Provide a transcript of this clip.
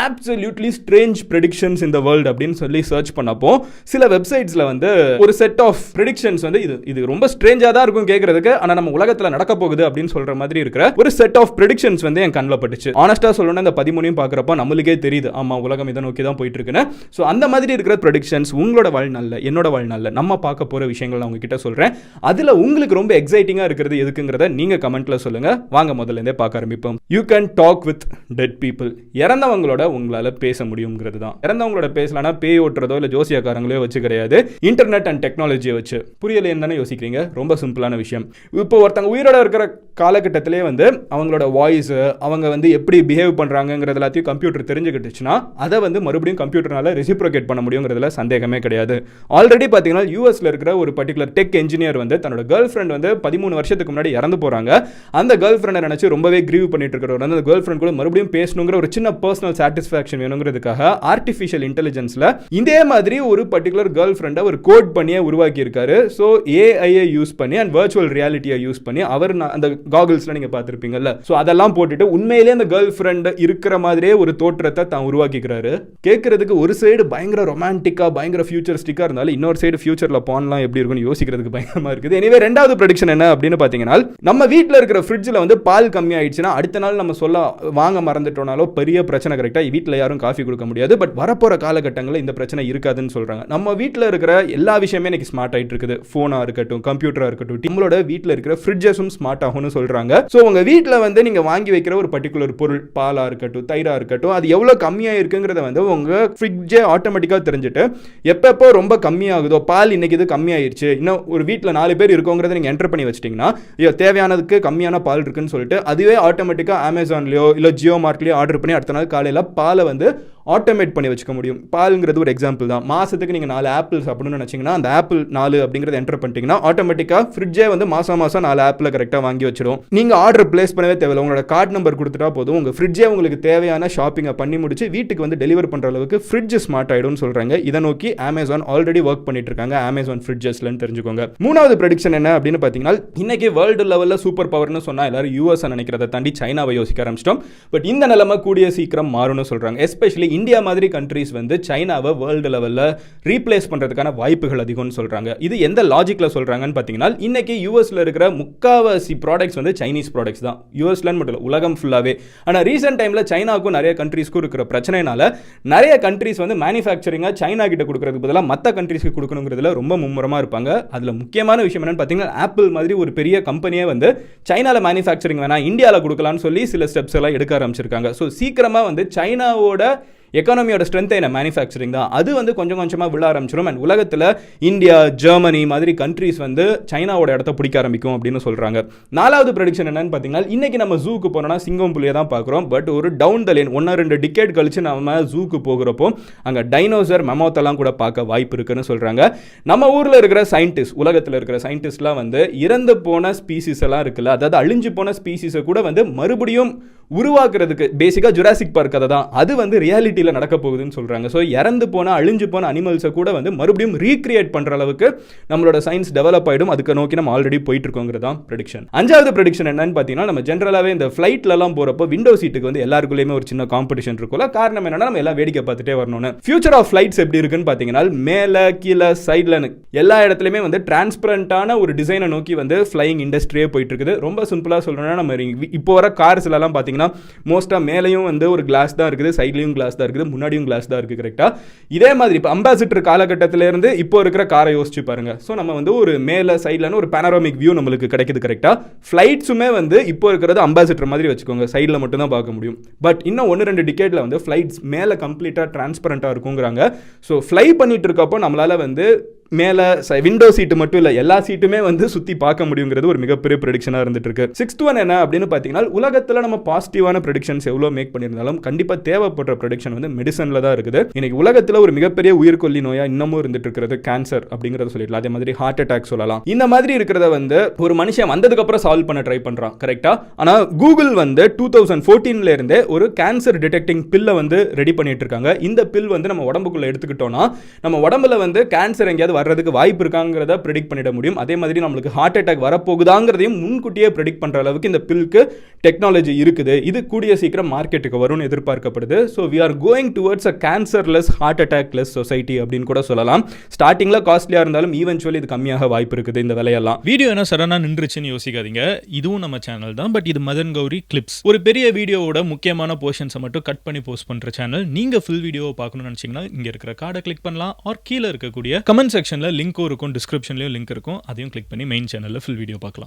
absolutely strange predictions in the world அப்படின்னு சொல்லி search பண்ணப்போ சில வெப்சைட்ஸ்ல வந்து ஒரு செட் ஆஃப் predictions வந்து இது ரொம்ப ஸ்ட்ரேஞ்சா தான் இருக்கும் கேட்கறதுக்கு, ஆனா நம்ம உலகத்துல நடக்க போகுது அப்படின்னு சொல்ற மாதிரி இருக்கிற ஒரு செட் ஆஃப் predictions வந்து என் கண்ணில் பட்டுச்சு. ஆனஸ்டா சொல்லணும்னா இந்த 13 பார்க்குறப்போ நம்மளுக்கே தெரியுது, ஆமா உலகம் இதை நோக்கி தான் போயிட்டு இருக்குன்னு. ஸோ அந்த மாதிரி இருக்கிற predictions உங்களோட வாழ்நாளில் என்னோட வாழ்நாளில் நம்ம பார்க்க போற விஷயங்கள் நான் உங்ககிட்ட சொல்றேன். அதுல உங்களுக்கு ரொம்ப எக்ஸைட்டிங்கா இருக்கிறது எதுக்குங்கிறத நீங்க கமெண்ட்ல சொல்லுங்க. வாங்க முதல்ல இருந்தே பார்க்க ஆரம்பிப்போம். You can talk with dead people. இறந்தவங்களோட உங்களால பேச முடியுங்கிறது தான். இறந்தவங்களோட பேசலாம்னா பேய் ஓட்டுறதோ இல்லை ஜோசியக்காரங்களோ வச்சு கிடையாது, இன்டர்நெட் அண்ட் டெக்னாலஜியை வச்சு. புரியல என்னன்னு யோசிக்கிறீங்க? ரொம்ப சிம்பிளான விஷயம். இப்போ ஒருத்தங்க உயிரோட இருக்கிற காலகட்டத்திலே வந்து அவங்களோட வாய்ஸ், அவங்க வந்து எப்படி பிஹேவ் பண்றாங்கிறது எல்லாத்தையும் கம்ப்யூட்டர் தெரிஞ்சுக்கிட்டுச்சுன்னா அதை வந்து மறுபடியும் கம்ப்யூட்டர்னால ரெசிப்ரோகேட் பண்ண முடியுங்கிறதுல சந்தேகமே கிடையாது. ஆல்ரெடி பார்த்தீங்கன்னா யூஎஸ்ல இருக்கிற ஒரு பர்டிகுலர் டெக் என்ஜினியர் வந்து தன்னோட கேர்ள் ஃப்ரெண்ட் வந்து 13 வருஷத்துக்கு முன்னாடி இறந்து போறாங்க. அந்த கேர்ள் ஃப்ரெண்டை நினைச்சு ரொம்பவே கிரீவ் பண்ணிட்டு இருக்கிறவர் அந்த கேர்ள் ஃப்ரெண்ட் கூட மறுபடியும் பேசணுங்கிற ஒரு சின்ன பர்சனல் சாட்டிஸ்ஃபேக்ஷன் வேணுங்கிறதுக்காக ஆர்டிஃபிஷியல் இன்டெலிஜென்ஸ்ல இதே மாதிரி ஒரு பர்டிகுலர் கேர்ள் ஃப்ரெண்டை ஒரு கோட் பண்ணியே உருவாக்கி இருக்காரு. ஸோ ஏஐயை யூஸ் பண்ணி அண்ட் வர்ச்சுவல் ரியாலிட்டியை யூஸ் பண்ணி அவர் அந்த காகுல்ஸ்ல நீங்க பார்த்திருப்பீங்கல்ல, ஸோ அதெல்லாம் போட்டுட்டு உண்மையிலேயே அந்த கேர்ள் ஃப்ரெண்ட் இருக்கிற மாதிரியே ஒரு தோற்றத்தை தான் உருவாக்கிக்கிறாரு. கேட்கறதுக்கு ஒரு சைடு பயங்கர ரொமான்டிக்கா பயங்கர ஃபியூச்சரிஸ்டிக்கா இருந்தாலும் இன்னொரு சைடு ஃபியூச்சர்ல போன்லாம் எப்படி இருக்குன்னு யோசிக்கிறதுக்கு பயங்கரமா இருக்குது. எனவே ரெண்டாவது ப்ரெடிக்ஷன் என்ன அப்படின்னு பாத்தீங்கன்னா, நம்ம வீட்டில் இருக்கிற ஃப்ரிட்ஜில் வந்து பால் கம்மி ஆயிடுச்சுன்னா அடுத்த நாள் நம்ம சொல்ல வாங்க மறந்துட்டோம்னாலும் பெரிய பிரச்சனை. கரெக்டா வீட்டில் யாரும் காஃபி கொடுக்க முடியாது. பட் வரப்போற காலகட்டங்களில் இந்த பிரச்சனை இருக்காதுன்னு சொல்றாங்க. நம்ம வீட்டில் இருக்கிற எல்லா விஷயமே இன்னைக்கு ஸ்மார்ட் ஆயிட்டு இருக்குது. போனா இருக்கட்டும், கம்ப்யூட்டரா இருக்கட்டும், நம்மளோட வீட்டில் இருக்கிற ஃப்ரிட்ஜஸும் ஸ்மார்ட் ஆகும்னு சொல்றாங்க. ஸோ உங்க வீட்டில் வந்து நீங்க வாங்கி வைக்கிற ஒரு பர்டிகுலர் பொருள், பாலா இருக்கட்டும், தயிரா இருக்கட்டும், அது எவ்வளவு கம்மியா இருக்குங்கிறத வந்து உங்க ஃப்ரிட்ஜே ஆட்டோமேட்டிக்கா தெரிஞ்சுட்டு எப்பப்போ ரொம்ப கம்மியாகுதோ, பால் இன்னைக்கு இது கம்மியாயிருச்சு, இன்னும் ஒரு வீட்டில் 4 பேர் இருக்கோங்கிறத நீங்க என்டர் பண்ணி வச்சிட்டீங்கன்னா தேவையானதுக்கு கம்மியான பால் இருக்குன்னு சொல்லிட்டு அதுவே ஆட்டோமேட்டிக்கா அமேசான்லயோ இல்ல ஜியோ மார்ட்லயோ ஆர்டர் பண்ணி அடுத்த நாள் காலையில பாலை வந்து ஆட்டோமேட் பண்ணி வச்சுக்க முடியும். பாலுங்கிறது ஒரு எக்ஸாம்பிள் தான். மாசத்துக்கு நீங்க 4 ஆப்பிள் சாப்பிடணும்னு நினைச்சீங்கன்னா அந்த ஆப்பிள் 4 அப்படிங்கறத என்டர் பண்ணிட்டீங்கன்னா ஆட்டோமேட்டிக்கா ஃப்ரிட்ஜே வந்து மாசம் 4 ஆப்பிள் கரெக்டா வாங்கி வச்சிடும். நீங்க ஆர்டர் பிளேஸ் பண்ணவே தேவையில்லை. உங்களோட கார்டு நம்பர் கொடுத்துட்டா போதும், உங்க ஃப்ரிட்ஜே உங்களுக்கு தேவையான ஷாப்பிங்கை பண்ணி முடிச்சு வீட்டுக்கு வந்து டெலிவர் பண்ற அளவுக்கு ஃப்ரிட்ஜ் ஸ்மார்ட் ஆயிடும்னு சொல்றாங்க. இதை நோக்கி அமேசான் ஆல்ரெடி ஒர்க் பண்ணிட்டு இருக்காங்க. அமேசான் ஃப்ரிட்ஜஸ்லன்னு தெரிஞ்சுக்கோங்க. மூணாவது ப்ரெடிக்ஷன் என்ன அப்படின்னு பாத்தீங்கன்னா, இன்னைக்கு வேர்ல்டு லெவல்ல சூப்பர் பவர்னு சொன்னா எல்லாரும் யூஎஸ் நினைக்கிறத தாண்டி சைனாவை யோசிக்க ஆரம்பிச்சிட்டோம். பட் இந்த நிலைமை கூடிய சீக்கிரம் மாறும்னு சொல்றாங்க. எஸ்பெஷலி இந்தியா மாதிரி கண்ட்ரீஸ் வந்து சைனாவை வேர்ல்டு லெவல்ல ரீப்ளேஸ் பண்றதுக்கான வாய்ப்புகள் அதிகம்னு சொல்றாங்க. இது எந்த லாஜிக்ல சொல்றாங்கன்னு பாத்தீங்கன்னா, இன்னைக்கு யூஎஸ்ல இருக்கிற முக்காவாசி ப்ராடக்ட்ஸ் வந்து சைனீஸ் ப்ராடக்ட்ஸ் தான். யூஎஸ்ல மட்டும் இல்ல, உலகம் ஃபுல்லாவே. ஆனா ரீசன்ட் டைம்ல சைனாவுக்கும் நிறைய கண்ட்ரீஸ்க்கும் இருக்கிற பிரச்சனைனால நிறைய கண்ட்ரீஸ் வந்து மேனுஃபேக்சரிங்கா சைனா கிட்ட கொடுக்கறதுக்கு பதிலாக மற்ற கண்ட்ரீஸ்க்கு கொடுக்கணுங்கிறதுல ரொம்ப மும்முரமா இருப்பாங்க. அதுல முக்கியமான விஷயம் என்னன்னு பாத்தீங்கன்னா, ஆப்பிள் மாதிரி ஒரு பெரிய கம்பெனியே வந்து சைனால மேனுஃபேக்சரிங் வேணா இந்தியாவில் கொடுக்கலாம்னு சொல்லி சில ஸ்டெப்ஸ் எல்லாம் எடுக்க ஆரம்பிச்சிருக்காங்க. ஸோ சீக்கிரமா வந்து சைனாவோட எக்கானமியோட ஸ்ட்ரென்த் என்ன மேனுஃபேக்சரிங் தான். அது வந்து கொஞ்சம் கொஞ்சமாக விழ ஆரம்பிச்சிடும். அண்ட் உலகத்தில் இந்தியா, ஜெர்மனி மாதிரி கண்ட்ரீஸ் வந்து சைனாவோட இடத்த பிடிக்க ஆரம்பிக்கும் அப்படின்னு சொல்றாங்க. நாலாவது ப்ரெடிக்ஷன் என்னன்னு பார்த்தீங்கன்னா, இன்னைக்கு நம்ம ஜூக்கு போனோம்னா சிங்கம் புலியை தான் பார்க்குறோம். பட் ஒரு டவுன் த லைன் 1-2 டிகேட் கழிச்சு நம்ம ஜூக்கு போகிறப்போ அங்கே டைனோசர், மெமோத்தெல்லாம் கூட பார்க்க வாய்ப்பு இருக்குன்னு சொல்றாங்க. நம்ம ஊரில் இருக்கிற சயின்டிஸ்ட், உலகத்தில் இருக்கிற சயின்டிஸ்ட்லாம் வந்து இறந்து போன ஸ்பீசிஸ் எல்லாம் இருக்குல்ல, அதாவது அழிஞ்சு போன ஸ்பீசிஸை கூட வந்து மறுபடியும் உருவாக்குறதுக்கு பேசிக்கா ஜுராசிக் பார்க் கதை தான் அது வந்து ரியாலிட்டியில நடக்க போகுதுன்னு சொல்றாங்க. ஸோ இறந்து போன அழிஞ்சு போன அனிமல்ஸை கூட வந்து மறுபடியும் ரீக்ரியேட் பண்ற அளவுக்கு நம்மளோட சயின்ஸ் டெவலப் ஆயிடும். அதுக்கு நோக்கி நம்ம ஆல்ரெடி போயிட்டு இருக்கோங்கிறது தான் ப்ரெடிக்ஷன். அஞ்சாவது ப்ரெடிக்ஷன் என்னன்னு பார்த்தீங்கன்னா, நம்ம ஜென்ரலாகவே இந்த ஃபிளைட்ல எல்லாம் போறப்போ விண்டோ சீட்டுக்கு வந்து எல்லாருக்குள்ளேயுமே ஒரு சின்ன காம்படிஷன் இருக்கும்ல. காரணம் என்னன்னா, நம்ம எல்லாம் வேடிக்கை பார்த்துட்டே வரணும்னு. ஃபியூச்சர் ஆஃப் ஃபிளைட்ஸ் எப்படி இருக்குன்னு பார்த்தீங்கன்னா, மேலே கீழே சைட்ல எல்லா இடத்துலையுமே வந்து டிரான்ஸ்பரண்டான ஒரு டிசைனை நோக்கி வந்து ஃபிளைங் இண்டஸ்ட்ரியே போயிட்டு இருக்குது. ரொம்ப சிம்பிளா சொல்லணும்னா, நம்ம இப்போ வர கார்ஸ்ல எல்லாம் பார்த்தீங்கன்னா மோஸ்டா மேலையும் வந்து ஒரு கிளாஸ் தான் இருக்குது, சைட்லயும் கிளாஸ் தான் இருக்குது, முன்னாடியும் கிளாஸ் தான் இருக்கு. கரெக்டா இதே மாதிரி இப்போ அம்பாசிடர் காலகட்டத்தில இருந்து இப்போ இருக்கிற காரை யோசிச்சு பாருங்க. ஸோ நம்ம வந்து ஒரு மேல சைட்லன்னு ஒரு பேனரோமிக் வியூ நம்மளுக்கு கிடைக்குது. கரெக்டா ஃபிளைட்ஸுமே வந்து இப்போ இருக்கிறது அம்பாசிடர் மாதிரி வச்சுக்கோங்க, சைடில் மட்டும் தான் பார்க்க முடியும். பட் இன்னும் 1-2 டிகேட்ல வந்து ஃபிளைட்ஸ் மேல கம்ப்ளீட்டா டிரான்ஸ்பரண்டா இருக்குங்கிறாங்க. ஸோ ஃப்ளை பண்ணிட்டு இருக்கப்போ நம்மளால வந்து மேலே விண்டோ சீட்டு மட்டும் இல்லை, எல்லா சீட்டுமே வந்து சுற்றி பார்க்க முடியுங்கிறது ஒரு மிகப்பெரிய ப்ரெடிக்ஷனாக இருந்துட்டு இருக்கு. 6th ஒன் என்ன அப்படின்னு பார்த்தீங்கன்னா, உலகத்தில் நம்ம பாசிட்டிவான ப்ரெடிக்ஷன்ஸ் எவ்வளோ மேக் பண்ணியிருந்தாலும் கண்டிப்பாக தேவைப்படுற ப்ரெடிக்ஷன் வந்து மெடிசனில் தான் இருக்குது. இன்னைக்கு உலகத்தில் ஒரு மிகப்பெரிய உயிர்கொல்லி நோயாக இன்னமும் இருந்துட்டு இருக்கிறது கேன்சர் அப்படிங்கிறத சொல்லிடலாம். அதே மாதிரி ஹார்ட் அட்டாக் சொல்லலாம். இந்த மாதிரி இருக்கிறத வந்து ஒரு மனுஷன் வந்ததுக்கப்புறம் சால்வ் பண்ண ட்ரை பண்ணுறான். கரெக்டாக. ஆனால் கூகுள் வந்து 2014 இருந்தே ஒரு கேன்சர் டிடெக்டிங் பில்லை வந்து ரெடி பண்ணிட்டு இருக்காங்க. இந்த பில் வந்து நம்ம உடம்புக்குள்ள எடுத்துக்கிட்டோம்னா நம்ம உடம்புல வந்து கேன்சர் எங்கேயாவது வர்றதுக்கு வாய்ப்பு இருக்காங்கிறத ப்ரெடிக்ட் பண்ணிட முடியும். அதே மாதிரி நம்மளுக்கு ஹார்ட் அட்டாக் வரப்போகுதாங்கிறதையும் முன்கூட்டியே ப்ரெடிக்ட் பண்ணுற அளவுக்கு இந்த பில்க்கு டெக்னாலஜி இருக்குது. இது கூடிய சீக்கிரம் மார்க்கெட்டுக்கு வரும்னு எதிர்பார்க்கப்படுது. So we are going towards a cancerless heart attackless society அப்படின்னு கூட சொல்லலாம். ஸ்டார்டிங்கில் காஸ்ட்லியாக இருந்தாலும் ஈவென்ச்சுவலி இது கம்மியாக வாய்ப்பு இருக்குது இந்த விலையெல்லாம். வீடியோ என்ன சடனாக நின்றுச்சுன்னு யோசிக்காதீங்க. இதுவும் நம்ம சேனல் தான், பட் இது மதன் கௌரி கிளிப்ஸ். ஒரு பெரிய வீடியோவோட முக்கியமான போர்ஷன்ஸை மட்டும் கட் பண்ணி போஸ்ட் பண்ணுற சேனல். நீங்கள் ஃபுல் வீடியோவை பார்க்கணும்னு நினச்சிங்கன்னா இங்கே இருக்கிற கார்டை கிளிக் பண்ணலாம். ஆர் கீழே இருக்கக்கூடிய கமெண்ட் செக்ஷனில் லிங்க்கும் இருக்கும், டிஸ்கிரிப்ஷன்லையும் லிங்க் இருக்கும். அதையும் கிளிக் பண்ணி மெயின் சேனலில் ஃபுல் வீடியோ பார்க்கலாம்.